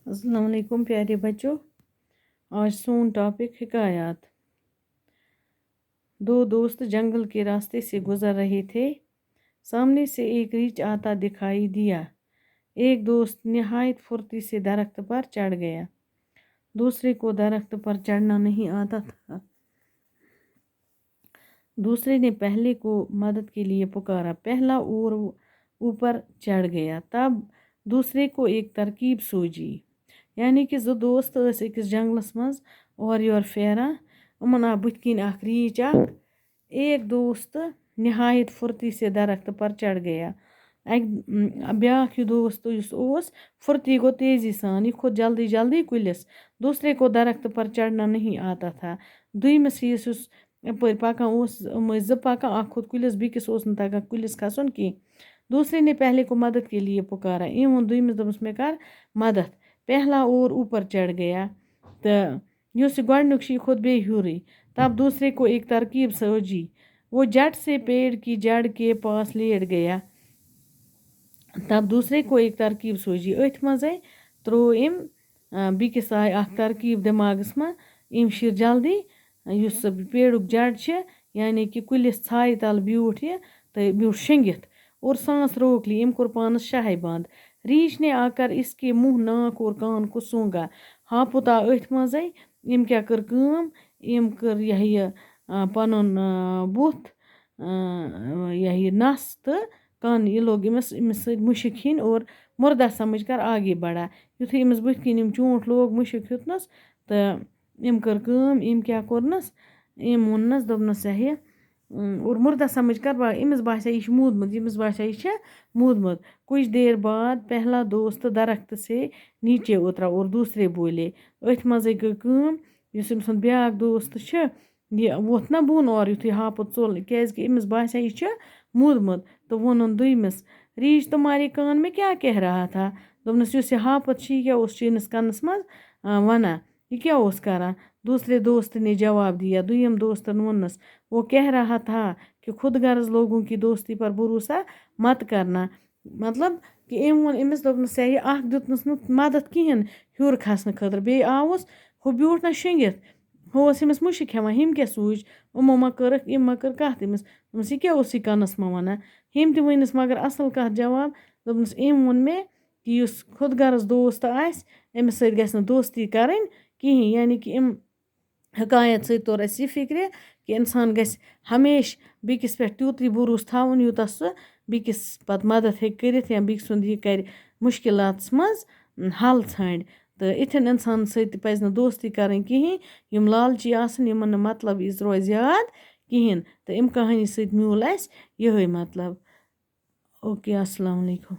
अस्सलाम वालेकुम प्यारे बच्चों। आज सोन टॉपिक हिकायत। दो दोस्त जंगल के रास्ते से गुजर रहे थे। सामने से एक रीछ आता दिखाई दिया। एक दोस्त निहायत फुर्ती से दरख्त पर चढ़ गया। दूसरे को दरख्त पर चढ़ना नहीं आता था। दूसरे ने पहले को मदद के लिए पुकारा। पहला और ऊपर चढ़ गया। तब दूसरे को एक तरकीब सूझी। यानी कि जो दोस्त अकिस जंगलस मज और योर फेरान उमन आ बुथ किन अख रीछ अख। एक दोस्त निहायत फुर्ती से दरख्त पर चढ़ गया। ब्याख दोस्त उस फुर्ती गो तेजी सान, यह खोत जल्दी जल्दी कुलिस। दूसरे को दरख्त पर चढ़ना नहीं आता था। दुयमिस यस अपर पकान ज पकान अख खोत कुलिस बिकिस ओस न तगान कुलिस खसन की। दूसरे ने पहले को मदद के लिए पुकारा। एम वोन दुयमिस दोपस मे कर मदद। पहला और ऊपर चढ़ गया तो युस गोडनुक शी खुद बे हुरी। तब दूसरे को एक तरकीब सूझी। वो झट से पेड़ की जड़ के पास लेट गया। तब दूसरे को एक तरकीब सूझी। अथ मज त्रो एम बिकिस आय अख तरकीब दिमागस मज। एम शिर जल्दी युस पेड़ुक जड़ छ यानी कि कुलिस छाय तल ब्यूठ यह तो ब्यूठ शेंगित और सांस रोक ली। एम कोर पानस शाहे बंद। रीछ ने आकर इसके मुंह, नाक और कान को सूंघा। हापुत आ अथ मज। एम क्या कर कम, एम कर यह पनुन बुथ यह नस तो कन यह लोग इमस मुशिक हिन और मुर्दा समझ कर आगे बढ़ा। युथु इमस बुथ किन चूंट लोग मुशिक हुतनस तो एम कर कम, एम क्या कोरनस, एम वोननस दोपनस यह और मुर्दा समझ कर इमस बासा यह मूदमुत, इमस बासा यह मूदमुत। कुछ देर बाद पहला दोस्त दरख्त से नीचे उतरा और दूसरे बोले। अथ मज गई कम, युस इम सुन ब्याक दोस्त छ यह वोथ ना बोन और युथु हापुत चोल क्या इमस बासा यह मूदमुत। तो वोनन दुयमिस, रीछ तुम्हारे कान में क्या कह रहा था। दोपनस युस यह हापुत छी क्या उस चीनस कनस मज वना, यह क्या उस करा। दूसरे दोस्त ने जवाब दिया। दुयम दोस्तन वोनस, वो कह रहा था कि खुद गर्ज लोगों की दोस्ती पर भरोसा मत करना। मतलब कि एम वोन इमस दोपनस यह अख दितनस मदद किहन हुर खसन खतर बे आवस हु ब्यूठ ना शेंगित। हु इमस मुशिक हेवान। हिम क्या सूझ उमो मा करक इम मा कर कथ इमस, दोपनस यह क्या उस कनस मा वना। हिम ते वनिस मगर असल कथ जवाब। दोपनस एम वोन मे कि युस खुद गर्ज दोस्त आस अमिस सत गस न दोस्ती करन किहिन। यानी कि इम हकायत सत तोर अस यह फिक्र कि इंसान गस हमेश बिकिस पे त्यूतरी भरोस थाउन यूता सह बिकिस पत मदद हेक करित या बिक सुंद यह कर मुश्किलात मज हल छांड। तो इथन इंसान सत पज न दोस्ती करन किहिन यम लालची आसन, यमन न मतलब इज रोज याद किहिन। तो इम कहानी सत म्यूल अस यही मतलब। ओके अस्सलाम वालेकुम।